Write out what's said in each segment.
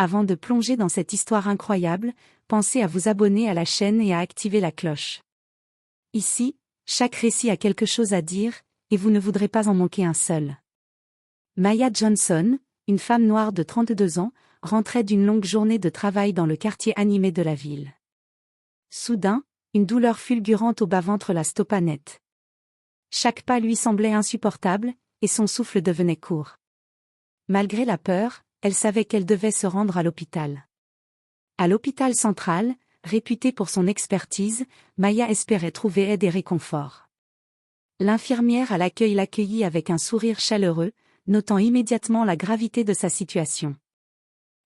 Avant de plonger dans cette histoire incroyable, pensez à vous abonner à la chaîne et à activer la cloche. Ici, chaque récit a quelque chose à dire, et vous ne voudrez pas en manquer un seul. Maya Johnson, une femme noire de 32 ans, rentrait d'une longue journée de travail dans le quartier animé de la ville. Soudain, une douleur fulgurante au bas-ventre la stoppa net. Chaque pas lui semblait insupportable, et son souffle devenait court. Malgré la peur, elle savait qu'elle devait se rendre à l'hôpital. À l'hôpital central, réputé pour son expertise, Maya espérait trouver aide et réconfort. L'infirmière à l'accueil l'accueillit avec un sourire chaleureux, notant immédiatement la gravité de sa situation.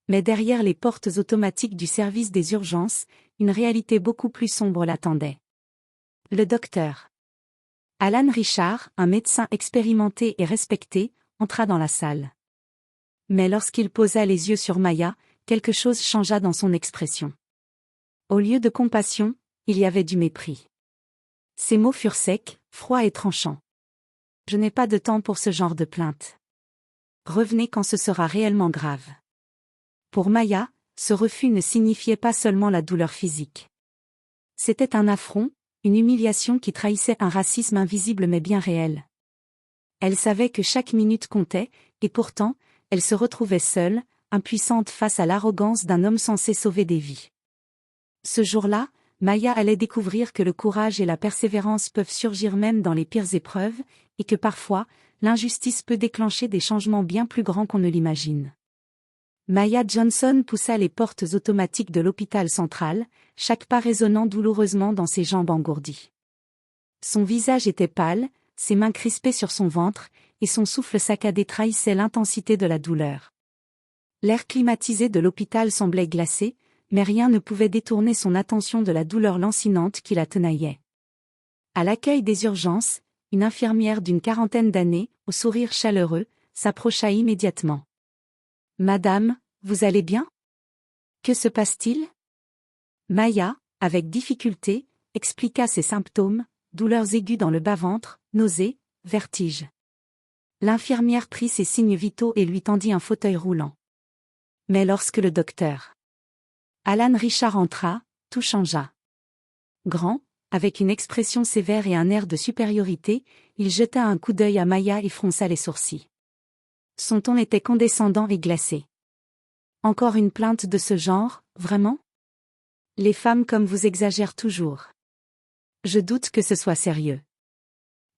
Mais derrière les portes automatiques du service des urgences, une réalité beaucoup plus sombre l'attendait. Le docteur Alan Richard, un médecin expérimenté et respecté, entra dans la salle. Mais lorsqu'il posa les yeux sur Maya, quelque chose changea dans son expression. Au lieu de compassion, il y avait du mépris. Ses mots furent secs, froids et tranchants. « Je n'ai pas de temps pour ce genre de plainte. Revenez quand ce sera réellement grave. » Pour Maya, ce refus ne signifiait pas seulement la douleur physique. C'était un affront, une humiliation qui trahissait un racisme invisible mais bien réel. Elle savait que chaque minute comptait, et pourtant, elle se retrouvait seule, impuissante face à l'arrogance d'un homme censé sauver des vies. Ce jour-là, Maya allait découvrir que le courage et la persévérance peuvent surgir même dans les pires épreuves, et que parfois, l'injustice peut déclencher des changements bien plus grands qu'on ne l'imagine. Maya Johnson poussa les portes automatiques de l'hôpital central, chaque pas résonnant douloureusement dans ses jambes engourdies. Son visage était pâle, ses mains crispées sur son ventre, et son souffle saccadé trahissait l'intensité de la douleur. L'air climatisé de l'hôpital semblait glacé, mais rien ne pouvait détourner son attention de la douleur lancinante qui la tenaillait. À l'accueil des urgences, une infirmière d'une quarantaine d'années, au sourire chaleureux, s'approcha immédiatement. « Madame, vous allez bien ? Que se passe-t-il » Maya, avec difficulté, expliqua ses symptômes, douleurs aiguës dans le bas-ventre, nausées, vertiges. L'infirmière prit ses signes vitaux et lui tendit un fauteuil roulant. Mais lorsque le docteur Alan Richard entra, tout changea. Grand, avec une expression sévère et un air de supériorité, il jeta un coup d'œil à Maya et fronça les sourcils. Son ton était condescendant et glacé. « Encore une plainte de ce genre, vraiment ? Les femmes comme vous exagèrent toujours. Je doute que ce soit sérieux. »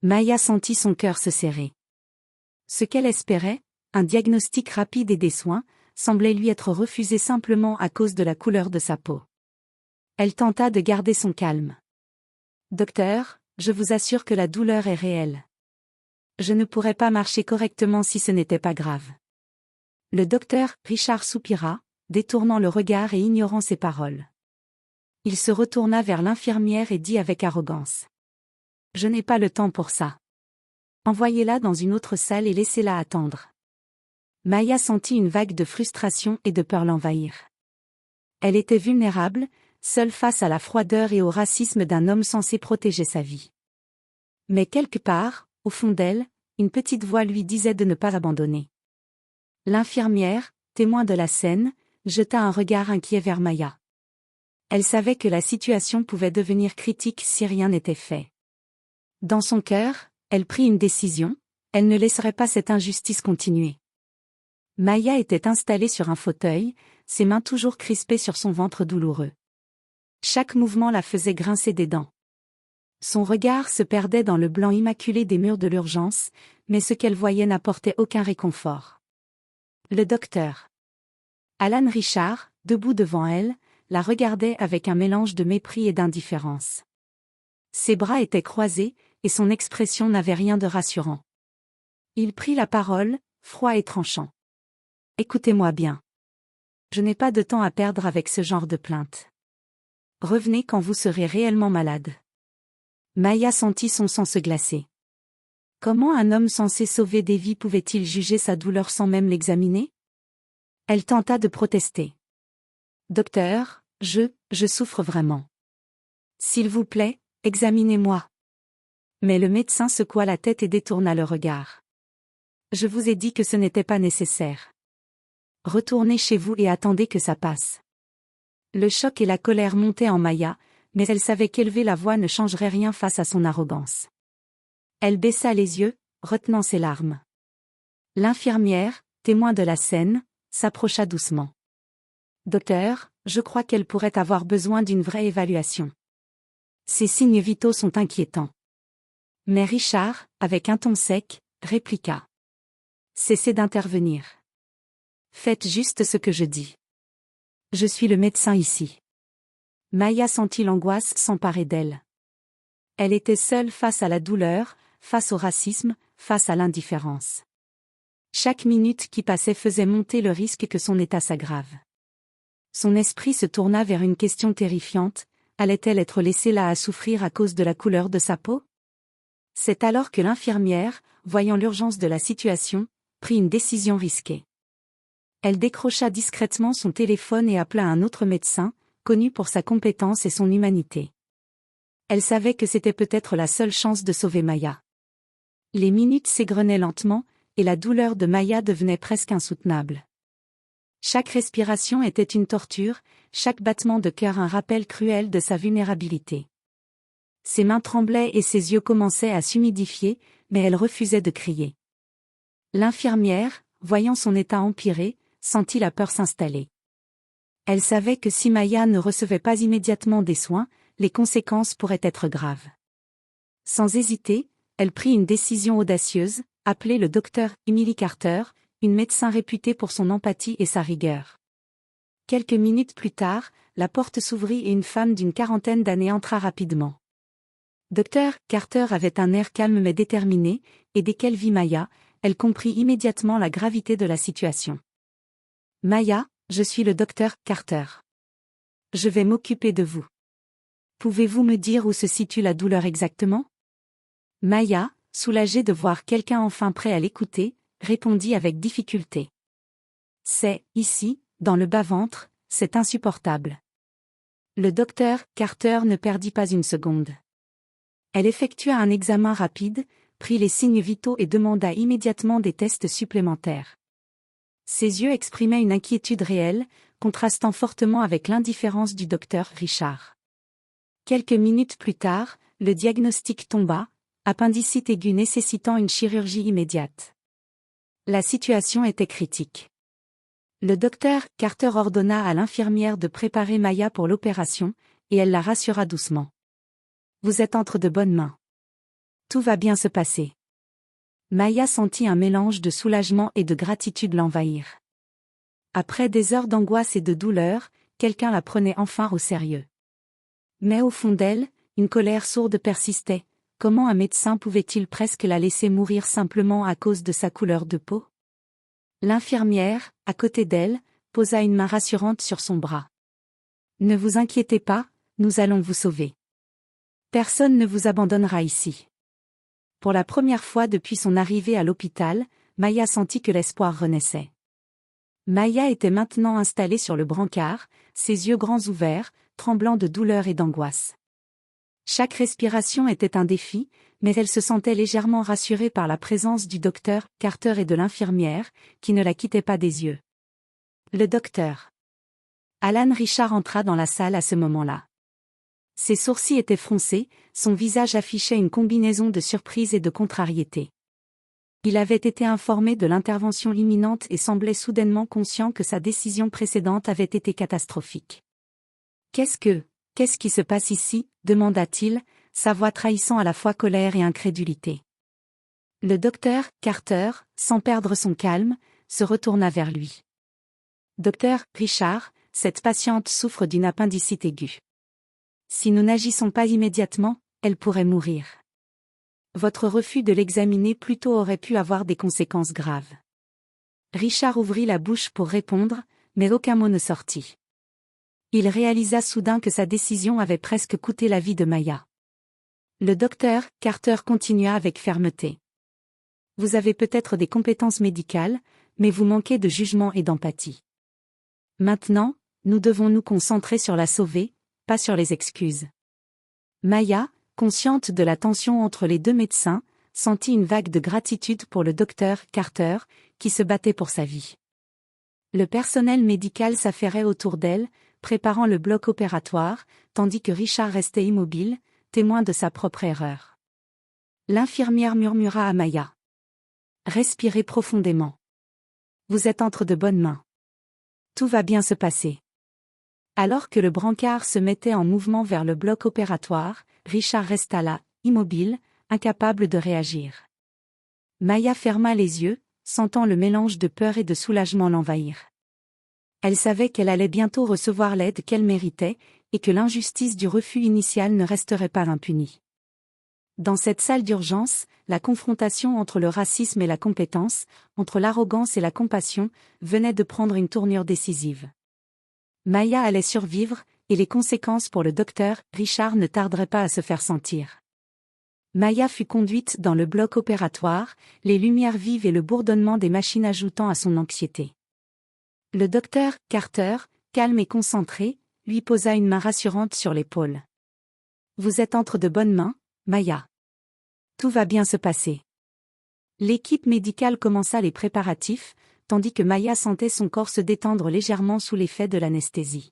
Maya sentit son cœur se serrer. Ce qu'elle espérait, un diagnostic rapide et des soins, semblait lui être refusé simplement à cause de la couleur de sa peau. Elle tenta de garder son calme. « Docteur, je vous assure que la douleur est réelle. Je ne pourrais pas marcher correctement si ce n'était pas grave. » Le docteur Richard soupira, détournant le regard et ignorant ses paroles. Il se retourna vers l'infirmière et dit avec arrogance. « Je n'ai pas le temps pour ça. Envoyez-la dans une autre salle et laissez-la attendre. » Maya sentit une vague de frustration et de peur l'envahir. Elle était vulnérable, seule face à la froideur et au racisme d'un homme censé protéger sa vie. Mais quelque part, au fond d'elle, une petite voix lui disait de ne pas abandonner. L'infirmière, témoin de la scène, jeta un regard inquiet vers Maya. Elle savait que la situation pouvait devenir critique si rien n'était fait. Dans son cœur, elle prit une décision, elle ne laisserait pas cette injustice continuer. Maya était installée sur un fauteuil, ses mains toujours crispées sur son ventre douloureux. Chaque mouvement la faisait grincer des dents. Son regard se perdait dans le blanc immaculé des murs de l'urgence, mais ce qu'elle voyait n'apportait aucun réconfort. Le docteur Alan Richard, debout devant elle, la regardait avec un mélange de mépris et d'indifférence. Ses bras étaient croisés, et son expression n'avait rien de rassurant. Il prit la parole, froid et tranchant. « Écoutez-moi bien. Je n'ai pas de temps à perdre avec ce genre de plainte. Revenez quand vous serez réellement malade. » Maya sentit son sang se glacer. Comment un homme censé sauver des vies pouvait-il juger sa douleur sans même l'examiner ? Elle tenta de protester. « Docteur, je souffre vraiment. S'il vous plaît, examinez-moi. » Mais le médecin secoua la tête et détourna le regard. « Je vous ai dit que ce n'était pas nécessaire. » retournez chez vous et attendez que ça passe. Le choc et la colère montaient en Maya, mais elle savait qu'élever la voix ne changerait rien face à son arrogance. Elle baissa les yeux, retenant ses larmes. L'infirmière, témoin de la scène, s'approcha doucement. Docteur, je crois qu'elle pourrait avoir besoin d'une vraie évaluation. Ses signes vitaux sont inquiétants. Mais Richard, avec un ton sec, répliqua. Cessez d'intervenir. Faites juste ce que je dis. Je suis le médecin ici. Maya sentit l'angoisse s'emparer d'elle. Elle était seule face à la douleur, face au racisme, face à l'indifférence. Chaque minute qui passait faisait monter le risque que son état s'aggrave. Son esprit se tourna vers une question terrifiante, allait-elle être laissée là à souffrir à cause de la couleur de sa peau? C'est alors que l'infirmière, voyant l'urgence de la situation, prit une décision risquée. Elle décrocha discrètement son téléphone et appela un autre médecin, connu pour sa compétence et son humanité. Elle savait que c'était peut-être la seule chance de sauver Maya. Les minutes s'égrenaient lentement, et la douleur de Maya devenait presque insoutenable. Chaque respiration était une torture, chaque battement de cœur un rappel cruel de sa vulnérabilité. Ses mains tremblaient et ses yeux commençaient à s'humidifier, mais elle refusait de crier. L'infirmière, voyant son état empirer, sentit la peur s'installer. Elle savait que si Maya ne recevait pas immédiatement des soins, les conséquences pourraient être graves. Sans hésiter, elle prit une décision audacieuse, appeler le docteur Emily Carter, une médecin réputée pour son empathie et sa rigueur. Quelques minutes plus tard, la porte s'ouvrit et une femme d'une quarantaine d'années entra rapidement. Dr Carter avait un air calme mais déterminé, et dès qu'elle vit Maya, elle comprit immédiatement la gravité de la situation. « Maya, je suis le docteur Carter. Je vais m'occuper de vous. Pouvez-vous me dire où se situe la douleur exactement ?» Maya, soulagée de voir quelqu'un enfin prêt à l'écouter, répondit avec difficulté. « C'est, ici, dans le bas-ventre, c'est insupportable. » Le docteur Carter ne perdit pas une seconde. Elle effectua un examen rapide, prit les signes vitaux et demanda immédiatement des tests supplémentaires. Ses yeux exprimaient une inquiétude réelle, contrastant fortement avec l'indifférence du docteur Richard. Quelques minutes plus tard, le diagnostic tomba, appendicite aiguë nécessitant une chirurgie immédiate. La situation était critique. Le docteur Carter ordonna à l'infirmière de préparer Maya pour l'opération, et elle la rassura doucement. « Vous êtes entre de bonnes mains. Tout va bien se passer. » Maya sentit un mélange de soulagement et de gratitude l'envahir. Après des heures d'angoisse et de douleur, quelqu'un la prenait enfin au sérieux. Mais au fond d'elle, une colère sourde persistait. Comment un médecin pouvait-il presque la laisser mourir simplement à cause de sa couleur de peau? L'infirmière, à côté d'elle, posa une main rassurante sur son bras. « Ne vous inquiétez pas, nous allons vous sauver. Personne ne vous abandonnera ici. » Pour la première fois depuis son arrivée à l'hôpital, Maya sentit que l'espoir renaissait. Maya était maintenant installée sur le brancard, ses yeux grands ouverts, tremblant de douleur et d'angoisse. Chaque respiration était un défi, mais elle se sentait légèrement rassurée par la présence du docteur Carter et de l'infirmière, qui ne la quittaient pas des yeux. Le docteur Alan Richard entra dans la salle à ce moment-là. Ses sourcils étaient froncés, son visage affichait une combinaison de surprise et de contrariété. Il avait été informé de l'intervention imminente et semblait soudainement conscient que sa décision précédente avait été catastrophique. « Qu'est-ce qui se passe ici ?» demanda-t-il, sa voix trahissant à la fois colère et incrédulité. Le docteur Carter, sans perdre son calme, se retourna vers lui. « Docteur Richard, cette patiente souffre d'une appendicite aiguë. Si nous n'agissons pas immédiatement, elle pourrait mourir. Votre refus de l'examiner plus tôt aurait pu avoir des conséquences graves. » Richard ouvrit la bouche pour répondre, mais aucun mot ne sortit. Il réalisa soudain que sa décision avait presque coûté la vie de Maya. Le docteur Carter continua avec fermeté. « Vous avez peut-être des compétences médicales, mais vous manquez de jugement et d'empathie. Maintenant, nous devons nous concentrer sur la sauver, pas sur les excuses. » Maya, consciente de la tension entre les deux médecins, sentit une vague de gratitude pour le docteur Carter, qui se battait pour sa vie. Le personnel médical s'affairait autour d'elle, préparant le bloc opératoire, tandis que Richard restait immobile, témoin de sa propre erreur. L'infirmière murmura à Maya. Respirez profondément. Vous êtes entre de bonnes mains. Tout va bien se passer. Alors que le brancard se mettait en mouvement vers le bloc opératoire, Richard resta là, immobile, incapable de réagir. Maya ferma les yeux, sentant le mélange de peur et de soulagement l'envahir. Elle savait qu'elle allait bientôt recevoir l'aide qu'elle méritait, et que l'injustice du refus initial ne resterait pas impunie. Dans cette salle d'urgence, la confrontation entre le racisme et la compétence, entre l'arrogance et la compassion, venait de prendre une tournure décisive. Maya allait survivre, et les conséquences pour le docteur Richard ne tarderaient pas à se faire sentir. Maya fut conduite dans le bloc opératoire, les lumières vives et le bourdonnement des machines ajoutant à son anxiété. Le docteur Carter, calme et concentré, lui posa une main rassurante sur l'épaule. « Vous êtes entre de bonnes mains, Maya. Tout va bien se passer. » L'équipe médicale commença les préparatifs, tandis que Maya sentait son corps se détendre légèrement sous l'effet de l'anesthésie.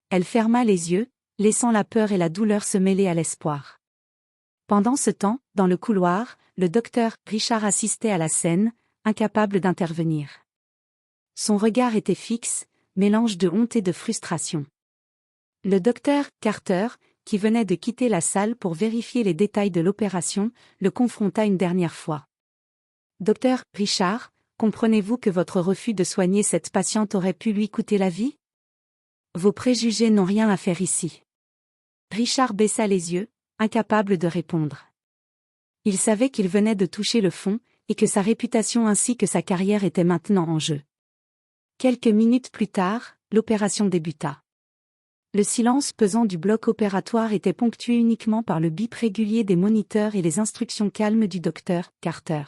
Elle ferma les yeux, laissant la peur et la douleur se mêler à l'espoir. Pendant ce temps, dans le couloir, le docteur Richard assistait à la scène, incapable d'intervenir. Son regard était fixe, mélange de honte et de frustration. Le docteur Carter, qui venait de quitter la salle pour vérifier les détails de l'opération, le confronta une dernière fois. « Docteur Richard, comprenez-vous que votre refus de soigner cette patiente aurait pu lui coûter la vie? Vos préjugés n'ont rien à faire ici. » Richard baissa les yeux, incapable de répondre. Il savait qu'il venait de toucher le fond, et que sa réputation ainsi que sa carrière étaient maintenant en jeu. Quelques minutes plus tard, l'opération débuta. Le silence pesant du bloc opératoire était ponctué uniquement par le bip régulier des moniteurs et les instructions calmes du docteur Carter.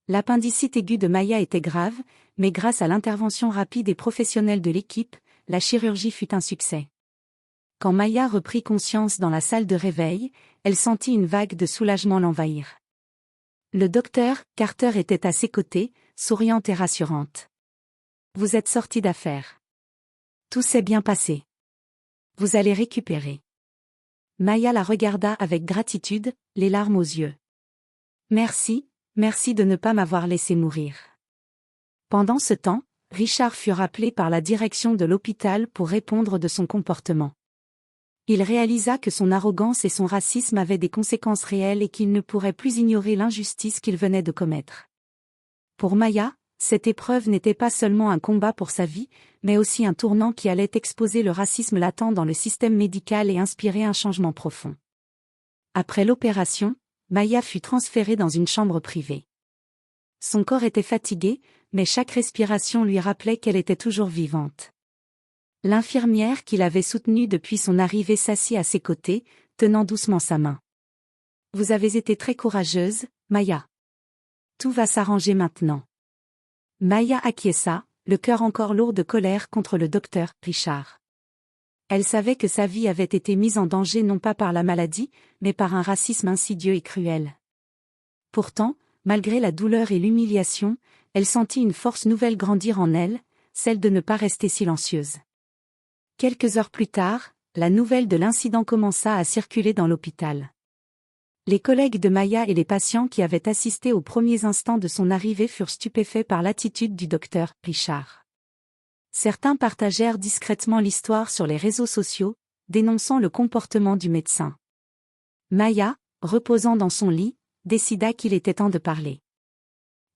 L'appendicite aiguë de Maya était grave, mais grâce à l'intervention rapide et professionnelle de l'équipe, la chirurgie fut un succès. Quand Maya reprit conscience dans la salle de réveil, elle sentit une vague de soulagement l'envahir. Le docteur Carter était à ses côtés, souriante et rassurante. « Vous êtes sortie d'affaire. Tout s'est bien passé. Vous allez récupérer. » Maya la regarda avec gratitude, les larmes aux yeux. « Merci, merci de ne pas m'avoir laissé mourir. » Pendant ce temps, Richard fut rappelé par la direction de l'hôpital pour répondre de son comportement. Il réalisa que son arrogance et son racisme avaient des conséquences réelles et qu'il ne pourrait plus ignorer l'injustice qu'il venait de commettre. Pour Maya, cette épreuve n'était pas seulement un combat pour sa vie, mais aussi un tournant qui allait exposer le racisme latent dans le système médical et inspirer un changement profond. Après l'opération, Maya fut transférée dans une chambre privée. Son corps était fatigué, mais chaque respiration lui rappelait qu'elle était toujours vivante. L'infirmière qui l'avait soutenue depuis son arrivée s'assit à ses côtés, tenant doucement sa main. « Vous avez été très courageuse, Maya. Tout va s'arranger maintenant. » Maya acquiesça, le cœur encore lourd de colère contre le docteur Richard. Elle savait que sa vie avait été mise en danger non pas par la maladie, mais par un racisme insidieux et cruel. Pourtant, malgré la douleur et l'humiliation, elle sentit une force nouvelle grandir en elle, celle de ne pas rester silencieuse. Quelques heures plus tard, la nouvelle de l'incident commença à circuler dans l'hôpital. Les collègues de Maya et les patients qui avaient assisté aux premiers instants de son arrivée furent stupéfaits par l'attitude du docteur Richard. Certains partagèrent discrètement l'histoire sur les réseaux sociaux, dénonçant le comportement du médecin. Maya, reposant dans son lit, décida qu'il était temps de parler.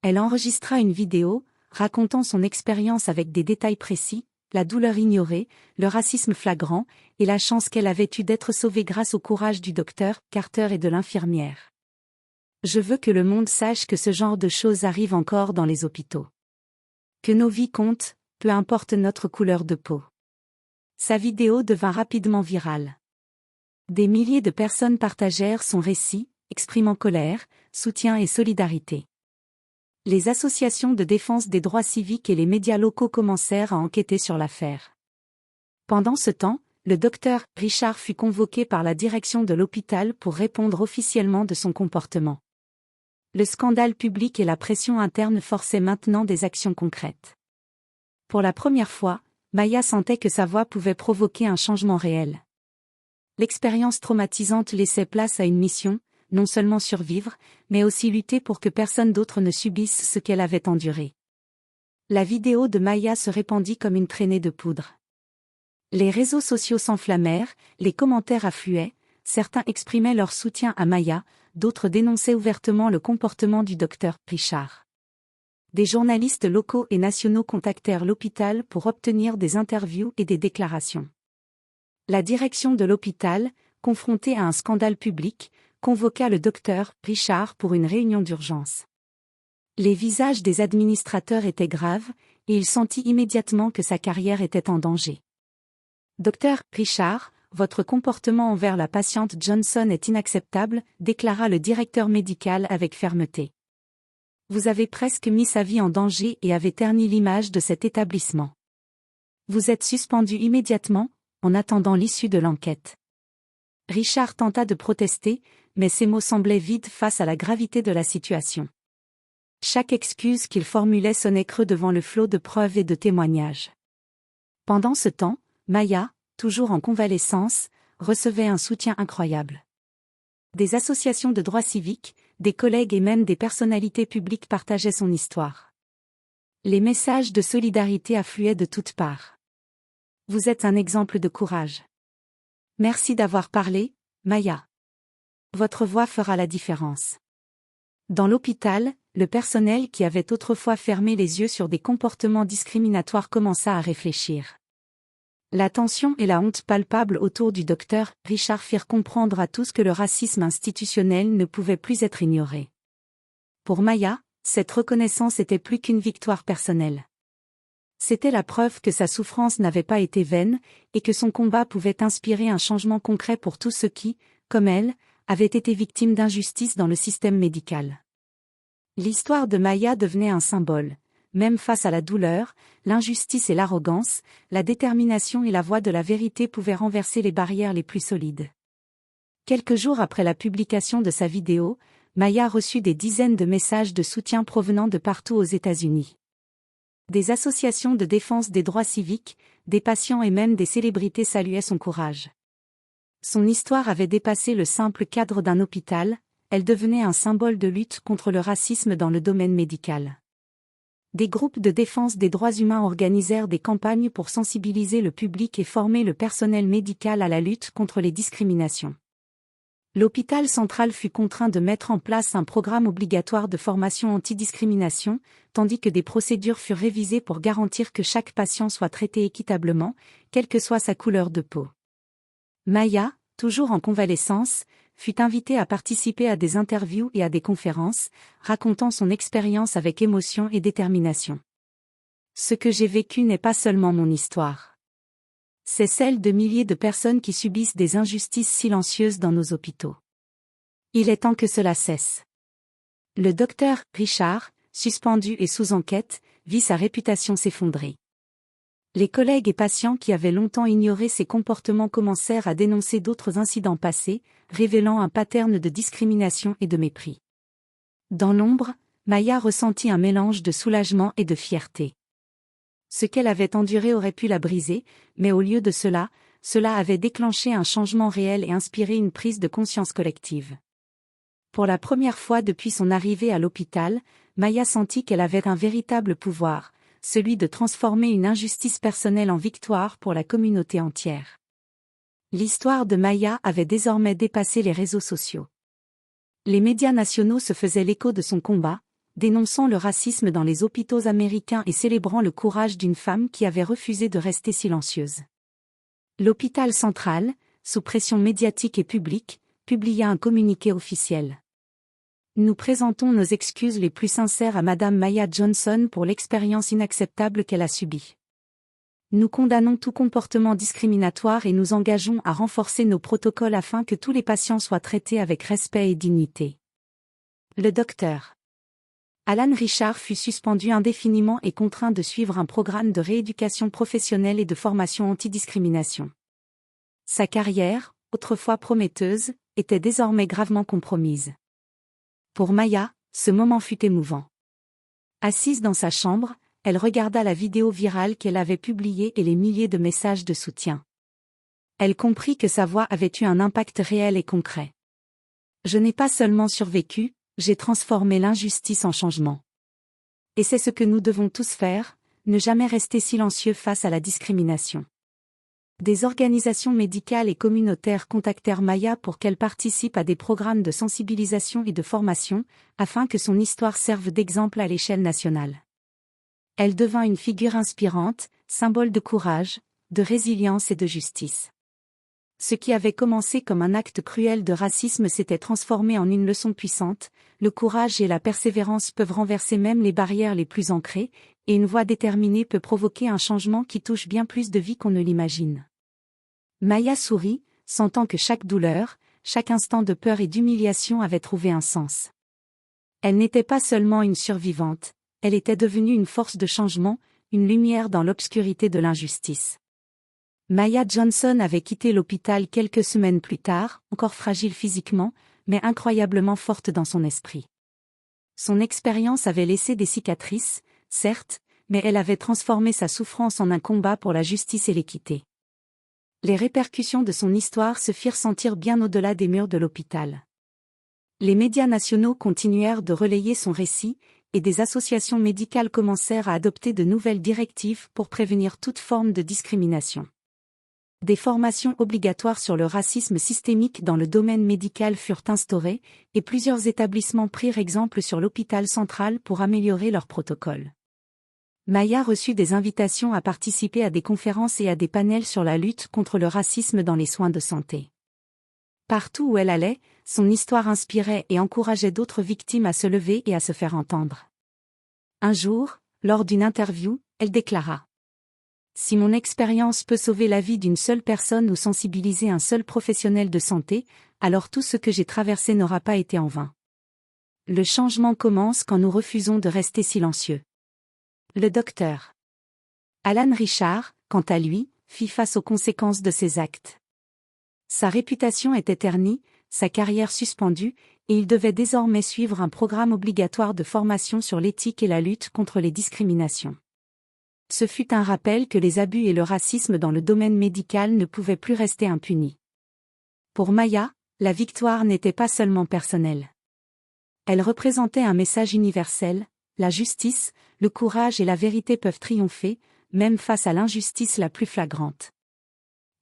Elle enregistra une vidéo, racontant son expérience avec des détails précis, la douleur ignorée, le racisme flagrant, et la chance qu'elle avait eue d'être sauvée grâce au courage du docteur Carter et de l'infirmière. « Je veux que le monde sache que ce genre de choses arrive encore dans les hôpitaux. Que nos vies comptent, peu importe notre couleur de peau. » Sa vidéo devint rapidement virale. Des milliers de personnes partagèrent son récit, exprimant colère, soutien et solidarité. Les associations de défense des droits civiques et les médias locaux commencèrent à enquêter sur l'affaire. Pendant ce temps, le docteur Richard fut convoqué par la direction de l'hôpital pour répondre officiellement de son comportement. Le scandale public et la pression interne forçaient maintenant des actions concrètes. Pour la première fois, Maya sentait que sa voix pouvait provoquer un changement réel. L'expérience traumatisante laissait place à une mission, non seulement survivre, mais aussi lutter pour que personne d'autre ne subisse ce qu'elle avait enduré. La vidéo de Maya se répandit comme une traînée de poudre. Les réseaux sociaux s'enflammèrent, les commentaires affluaient, certains exprimaient leur soutien à Maya, d'autres dénonçaient ouvertement le comportement du docteur Richard. Des journalistes locaux et nationaux contactèrent l'hôpital pour obtenir des interviews et des déclarations. La direction de l'hôpital, confrontée à un scandale public, convoqua le docteur Richard pour une réunion d'urgence. Les visages des administrateurs étaient graves, et il sentit immédiatement que sa carrière était en danger. Docteur Richard, votre comportement envers la patiente Johnson est inacceptable, déclara le directeur médical avec fermeté. Vous avez presque mis sa vie en danger et avez terni l'image de cet établissement. Vous êtes suspendu immédiatement, en attendant l'issue de l'enquête. Richard tenta de protester, mais ses mots semblaient vides face à la gravité de la situation. Chaque excuse qu'il formulait sonnait creux devant le flot de preuves et de témoignages. Pendant ce temps, Maya, toujours en convalescence, recevait un soutien incroyable. Des associations de droits civiques, des collègues et même des personnalités publiques partageaient son histoire. Les messages de solidarité affluaient de toutes parts. Vous êtes un exemple de courage. Merci d'avoir parlé, Maya. Votre voix fera la différence. Dans l'hôpital, le personnel qui avait autrefois fermé les yeux sur des comportements discriminatoires commença à réfléchir. La tension et la honte palpables autour du docteur Richard firent comprendre à tous que le racisme institutionnel ne pouvait plus être ignoré. Pour Maya, cette reconnaissance était plus qu'une victoire personnelle. C'était la preuve que sa souffrance n'avait pas été vaine, et que son combat pouvait inspirer un changement concret pour tous ceux qui, comme elle, avaient été victimes d'injustice dans le système médical. L'histoire de Maya devenait un symbole. Même face à la douleur, l'injustice et l'arrogance, la détermination et la voix de la vérité pouvaient renverser les barrières les plus solides. Quelques jours après la publication de sa vidéo, Maya reçut des dizaines de messages de soutien provenant de partout aux États-Unis. Des associations de défense des droits civiques, des patients et même des célébrités saluaient son courage. Son histoire avait dépassé le simple cadre d'un hôpital, elle devenait un symbole de lutte contre le racisme dans le domaine médical. Des groupes de défense des droits humains organisèrent des campagnes pour sensibiliser le public et former le personnel médical à la lutte contre les discriminations. L'hôpital central fut contraint de mettre en place un programme obligatoire de formation anti-discrimination, tandis que des procédures furent révisées pour garantir que chaque patient soit traité équitablement, quelle que soit sa couleur de peau. Maya, toujours en convalescence, fut invitée à participer à des interviews et à des conférences, racontant son expérience avec émotion et détermination. Ce que j'ai vécu n'est pas seulement mon histoire. C'est celle de milliers de personnes qui subissent des injustices silencieuses dans nos hôpitaux. Il est temps que cela cesse. Le docteur Richard, suspendu et sous enquête, vit sa réputation s'effondrer. Les collègues et patients qui avaient longtemps ignoré ses comportements commencèrent à dénoncer d'autres incidents passés, révélant un pattern de discrimination et de mépris. Dans l'ombre, Maya ressentit un mélange de soulagement et de fierté. Ce qu'elle avait enduré aurait pu la briser, mais au lieu de cela avait déclenché un changement réel et inspiré une prise de conscience collective. Pour la première fois depuis son arrivée à l'hôpital, Maya sentit qu'elle avait un véritable pouvoir, celui de transformer une injustice personnelle en victoire pour la communauté entière. L'histoire de Maya avait désormais dépassé les réseaux sociaux. Les médias nationaux se faisaient l'écho de son combat, dénonçant le racisme dans les hôpitaux américains et célébrant le courage d'une femme qui avait refusé de rester silencieuse. L'hôpital central, sous pression médiatique et publique, publia un communiqué officiel. Nous présentons nos excuses les plus sincères à Madame Maya Johnson pour l'expérience inacceptable qu'elle a subie. Nous condamnons tout comportement discriminatoire et nous engageons à renforcer nos protocoles afin que tous les patients soient traités avec respect et dignité. Le docteur Alan Richard fut suspendu indéfiniment et contraint de suivre un programme de rééducation professionnelle et de formation anti-discrimination. Sa carrière, autrefois prometteuse, était désormais gravement compromise. Pour Maya, ce moment fut émouvant. Assise dans sa chambre, elle regarda la vidéo virale qu'elle avait publiée et les milliers de messages de soutien. Elle comprit que sa voix avait eu un impact réel et concret. Je n'ai pas seulement survécu, j'ai transformé l'injustice en changement. Et c'est ce que nous devons tous faire, ne jamais rester silencieux face à la discrimination. Des organisations médicales et communautaires contactèrent Maya pour qu'elle participe à des programmes de sensibilisation et de formation, afin que son histoire serve d'exemple à l'échelle nationale. Elle devint une figure inspirante, symbole de courage, de résilience et de justice. Ce qui avait commencé comme un acte cruel de racisme s'était transformé en une leçon puissante. Le courage et la persévérance peuvent renverser même les barrières les plus ancrées, et une voix déterminée peut provoquer un changement qui touche bien plus de vies qu'on ne l'imagine. Maya sourit, sentant que chaque douleur, chaque instant de peur et d'humiliation avait trouvé un sens. Elle n'était pas seulement une survivante, elle était devenue une force de changement, une lumière dans l'obscurité de l'injustice. Maya Johnson avait quitté l'hôpital quelques semaines plus tard, encore fragile physiquement, mais incroyablement forte dans son esprit. Son expérience avait laissé des cicatrices, certes, mais elle avait transformé sa souffrance en un combat pour la justice et l'équité. Les répercussions de son histoire se firent sentir bien au-delà des murs de l'hôpital. Les médias nationaux continuèrent de relayer son récit, et des associations médicales commencèrent à adopter de nouvelles directives pour prévenir toute forme de discrimination. Des formations obligatoires sur le racisme systémique dans le domaine médical furent instaurées, et plusieurs établissements prirent exemple sur l'hôpital central pour améliorer leurs protocoles. Maya reçut des invitations à participer à des conférences et à des panels sur la lutte contre le racisme dans les soins de santé. Partout où elle allait, son histoire inspirait et encourageait d'autres victimes à se lever et à se faire entendre. Un jour, lors d'une interview, elle déclara : « Si mon expérience peut sauver la vie d'une seule personne ou sensibiliser un seul professionnel de santé, alors tout ce que j'ai traversé n'aura pas été en vain. » Le changement commence quand nous refusons de rester silencieux. Le docteur Alan Richard, quant à lui, fit face aux conséquences de ses actes. Sa réputation était ternie, sa carrière suspendue, et il devait désormais suivre un programme obligatoire de formation sur l'éthique et la lutte contre les discriminations. Ce fut un rappel que les abus et le racisme dans le domaine médical ne pouvaient plus rester impunis. Pour Maya, la victoire n'était pas seulement personnelle. Elle représentait un message universel: la justice, le courage et la vérité peuvent triompher, même face à l'injustice la plus flagrante.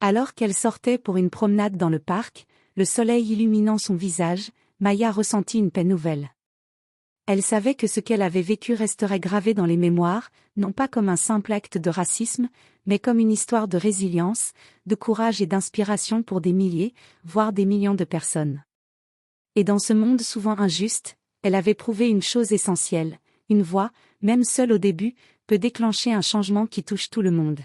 Alors qu'elle sortait pour une promenade dans le parc, le soleil illuminant son visage, Maya ressentit une paix nouvelle. Elle savait que ce qu'elle avait vécu resterait gravé dans les mémoires, non pas comme un simple acte de racisme, mais comme une histoire de résilience, de courage et d'inspiration pour des milliers, voire des millions de personnes. Et dans ce monde souvent injuste, elle avait prouvé une chose essentielle: une voix, même seule au début, peut déclencher un changement qui touche tout le monde.